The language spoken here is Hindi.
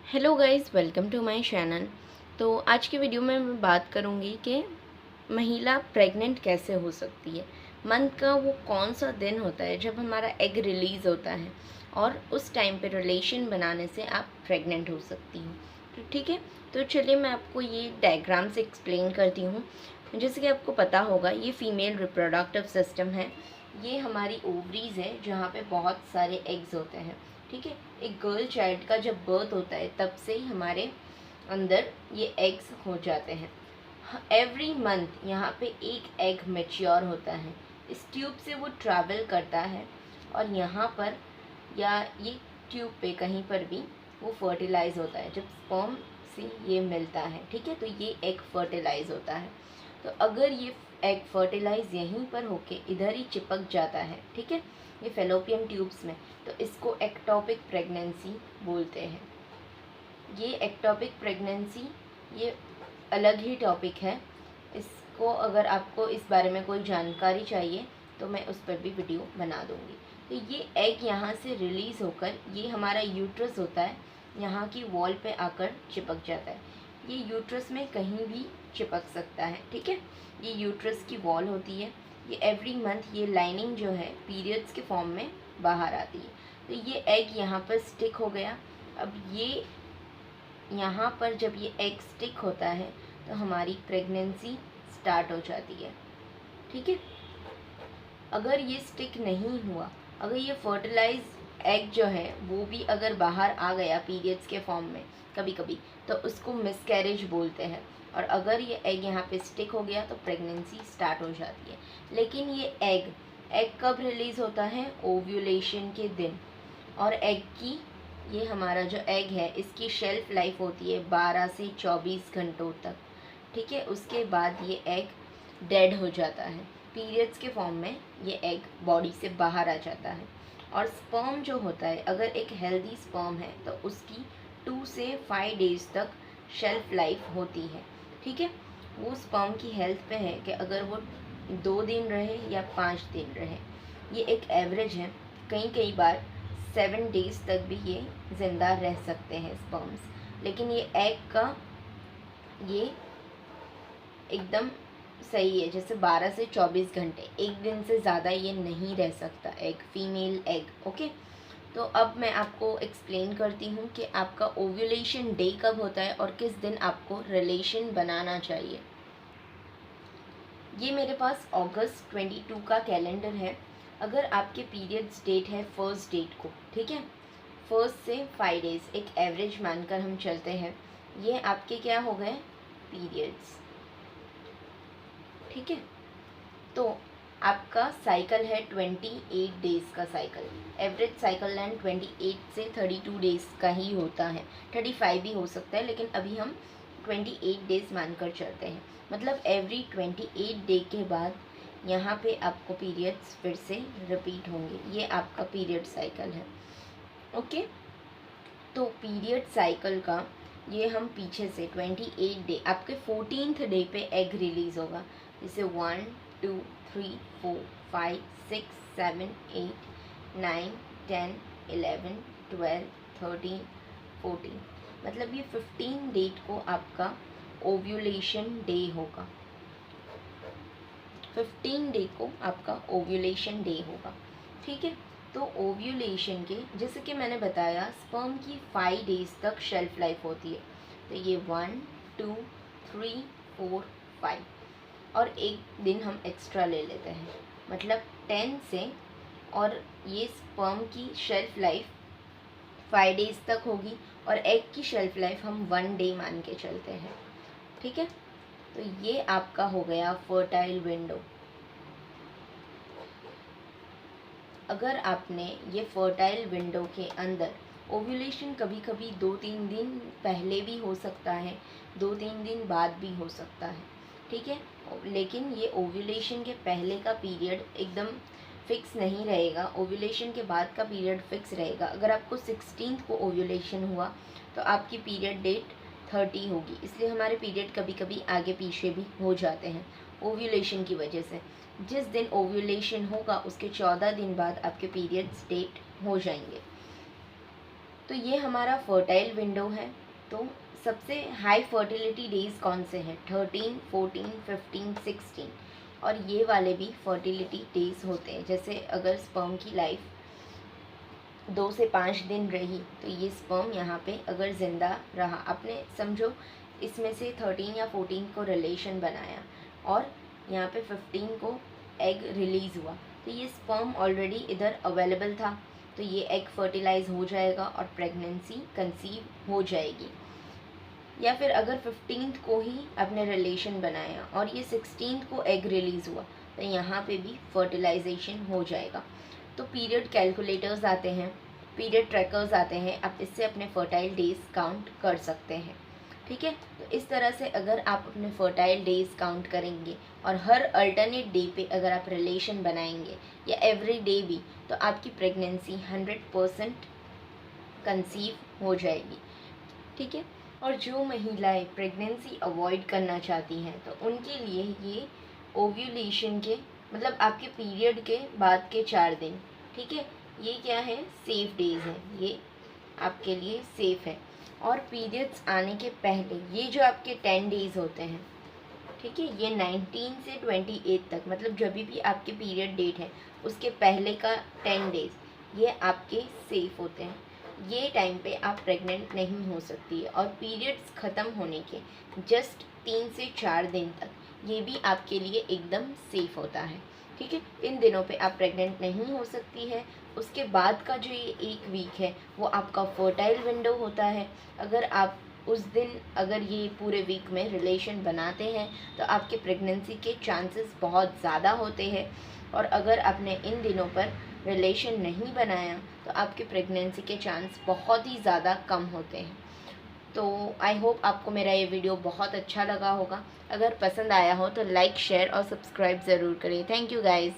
Hello guys, welcome to my channel. तो आज की वीडियो में मैं बात करूंगी कि महिला प्रेग्नेंट कैसे हो सकती है। मंथ का वो कौन सा दिन होता है जब हमारा एग रिलीज़ होता है और उस टाइम पे रिलेशन बनाने से आप प्रेग्नेंट हो सकती हो। तो ठीक है, तो चलिए मैं आपको ये डायग्राम से एक्सप्लेन करती हूँ। जैसे कि आपको पता होगा, ये फीमेल रिप्रोडक्टिव सिस्टम है। ये हमारी ओवरीज है जहाँ पे बहुत सारे एग्स होते हैं। ठीक है, एक गर्ल चाइल्ड का जब बर्थ होता है तब से ही हमारे अंदर ये एग्स हो जाते हैं। एवरी मंथ यहाँ पे एक एग मेच्योर होता है। इस ट्यूब से वो ट्रैवल करता है और यहाँ पर या ये ट्यूब पे कहीं पर भी वो फर्टिलाइज होता है। जब स्पर्म से ये मिलता है, ठीक है, तो ये एग फर्टिलाइज होता है। तो अगर ये एग फर्टिलाइज यहीं पर होके इधर ही चिपक जाता है, ठीक है, ये फेलोपियन ट्यूब्स में, तो इसको एक्टोपिक प्रेगनेंसी बोलते हैं। ये एक्टोपिक प्रेगनेंसी ये अलग ही टॉपिक है। इसको अगर आपको इस बारे में कोई जानकारी चाहिए तो मैं उस पर भी वीडियो बना दूँगी। तो ये एग यहाँ से रिलीज़ होकर ये हमारा यूट्रस होता है, यहाँ की वॉल पे आकर चिपक जाता है। ये यूट्रस में कहीं भी चिपक सकता है, ठीक है। ये यूट्रस की वॉल होती है। ये एवरी मंथ ये लाइनिंग जो है पीरियड्स के फॉर्म में बाहर आती है। तो ये एग यहाँ पर स्टिक हो गया। अब ये यहाँ पर जब ये एग स्टिक होता है तो हमारी प्रेगनेंसी स्टार्ट हो जाती है, ठीक है। अगर ये स्टिक नहीं हुआ, अगर ये फर्टिलाइज एग जो है वो भी अगर बाहर आ गया पीरियड्स के फॉर्म में कभी कभी, तो उसको मिसकैरेज बोलते हैं। और अगर ये एग यहाँ पे स्टिक हो गया तो प्रेगनेंसी स्टार्ट हो जाती है। लेकिन ये एग कब रिलीज़ होता है? ओव्यूलेशन के दिन। और एग की ये हमारा जो एग है इसकी शेल्फ लाइफ होती है 12 से 24 घंटों तक, ठीक है। उसके बाद ये एग डेड हो जाता है। पीरियड्स के फॉर्म में ये एग बॉडी से बाहर आ जाता है। और स्पर्म जो होता है, अगर एक हेल्दी स्पर्म है तो उसकी 2 से 5 डेज तक शेल्फ लाइफ होती है, ठीक है। वो स्पर्म की हेल्थ पे है कि अगर वो 2 दिन रहे या 5 दिन रहे। ये एक एवरेज है। कई कई बार 7 डेज तक भी ये ज़िंदा रह सकते हैं स्पर्म्स। लेकिन ये एग का ये एकदम सही है, जैसे 12 से 24 घंटे, एक दिन से ज़्यादा ये नहीं रह सकता एग, फीमेल एग, ओके। तो अब मैं आपको एक्सप्लेन करती हूँ कि आपका ओव्यूलेशन डे कब होता है और किस दिन आपको रिलेशन बनाना चाहिए। ये मेरे पास अगस्त 22 का कैलेंडर है। अगर आपके पीरियड्स डेट है फर्स्ट डेट को, ठीक है, फर्स्ट से 5 डेज एक एवरेज मानकर हम चलते हैं। ये आपके क्या हो गए? पीरियड्स, ठीक है। तो आपका साइकिल है 28 डेज़ का साइकिल। एवरेज साइकिल लेंथ 28 से 32 डेज़ का ही होता है। 35 भी हो सकता है, लेकिन अभी हम 28 डेज़ मानकर चलते हैं। मतलब एवरी 28 डे के बाद यहाँ पे आपको पीरियड्स फिर से रिपीट होंगे। ये आपका पीरियड साइकिल है, ओके। तो पीरियड साइकिल का ये हम पीछे से 28 डे, आपके 14th डे पे एग रिलीज़ होगा। जैसे 1 2 3 4 5 6 7 8 9 10 11 12 13 14, मतलब ये 15 डेट को आपका ओव्यूलेशन डे होगा। 15 डे को आपका ओव्यूलेशन डे होगा, ठीक है। तो ओव्यूलेशन के, जैसे कि मैंने बताया, स्पर्म की 5 डेज तक शेल्फ लाइफ होती है। तो ये 1 2 3 4 5 और एक दिन हम एक्स्ट्रा ले लेते हैं, मतलब 10 से। और ये स्पर्म की शेल्फ लाइफ 5 डेज तक होगी और एग की शेल्फ लाइफ हम 1 डे मान के चलते हैं, ठीक है। तो ये आपका हो गया फर्टाइल विंडो। अगर आपने ये फर्टाइल विंडो के अंदर ओव्यूलेशन, कभी कभी 2-3 दिन पहले भी हो सकता है, 2-3 दिन बाद भी हो सकता है, ठीक है। लेकिन ये ओव्यूलेशन के पहले का पीरियड एकदम फिक्स नहीं रहेगा, ओव्यूलेशन के बाद का पीरियड फिक्स रहेगा। अगर आपको 16th को ओव्यूलेशन हुआ तो आपकी पीरियड डेट 30 होगी। इसलिए हमारे पीरियड कभी कभी आगे पीछे भी हो जाते हैं ओव्यूलेशन की वजह से। जिस दिन ओव्यूलेशन होगा उसके 14 दिन बाद आपके पीरियड्स डेट हो जाएंगे। तो ये हमारा फर्टाइल विंडो है। तो सबसे हाई फर्टिलिटी डेज कौन से हैं? 13, 14, 15, 16। और ये वाले भी फर्टिलिटी डेज होते हैं। जैसे अगर स्पर्म की लाइफ 2 से 5 दिन रही तो ये स्पर्म यहाँ पे अगर ज़िंदा रहा, आपने समझो इसमें से 13 या 14 को रिलेशन बनाया और यहाँ पे 15 को एग रिलीज़ हुआ, तो ये स्पर्म ऑलरेडी इधर अवेलेबल था, तो ये एग फर्टिलाइज हो जाएगा और प्रेगनेंसी कंसीव हो जाएगी। या फिर अगर 15th को ही आपने रिलेशन बनाया और ये 16th को एग रिलीज़ हुआ, तो यहाँ पे भी फर्टिलाइजेशन हो जाएगा। तो पीरियड कैलकुलेटर्स आते हैं, पीरियड ट्रैकर्स आते हैं, आप इससे अपने फर्टाइल डेज काउंट कर सकते हैं। ठीक है, तो इस तरह से अगर आप अपने फर्टाइल डेज काउंट करेंगे और हर अल्टरनेट डे पे अगर आप रिलेशन बनाएंगे या एवरी डे भी, तो आपकी प्रेगनेंसी 100% कंसीव हो जाएगी। ठीक है, और जो महिलाएं प्रेगनेंसी अवॉइड करना चाहती हैं तो उनके लिए ये ओव्यूलेशन के मतलब आपके पीरियड के बाद के 4 दिन, ठीक है, ये क्या है? सेफ डेज हैं, ये आपके लिए सेफ है। और पीरियड्स आने के पहले ये जो आपके 10 डेज होते हैं, ठीक है, ये 19 से 28 तक, मतलब जब भी आपके पीरियड डेट है उसके पहले का 10 डेज ये आपके सेफ होते हैं। ये टाइम पे आप प्रेग्नेंट नहीं हो सकती है। और पीरियड्स ख़त्म होने के जस्ट 3 से 4 दिन तक ये भी आपके लिए एकदम सेफ होता है। ठीक है, इन दिनों पे आप प्रेग्नेंट नहीं हो सकती है। उसके बाद का जो ये 1 वीक है वो आपका फर्टाइल विंडो होता है। अगर आप उस दिन अगर ये पूरे वीक में रिलेशन बनाते हैं तो आपके प्रेगनेंसी के चांसेस बहुत ज़्यादा होते हैं। और अगर आपने इन दिनों पर रिलेशन नहीं बनाया तो आपके प्रेगनेंसी के चांस बहुत ही ज़्यादा कम होते हैं। तो आई होप आपको मेरा ये वीडियो बहुत अच्छा लगा होगा। अगर पसंद आया हो तो लाइक, शेयर और सब्सक्राइब ज़रूर करें। Thank you guys.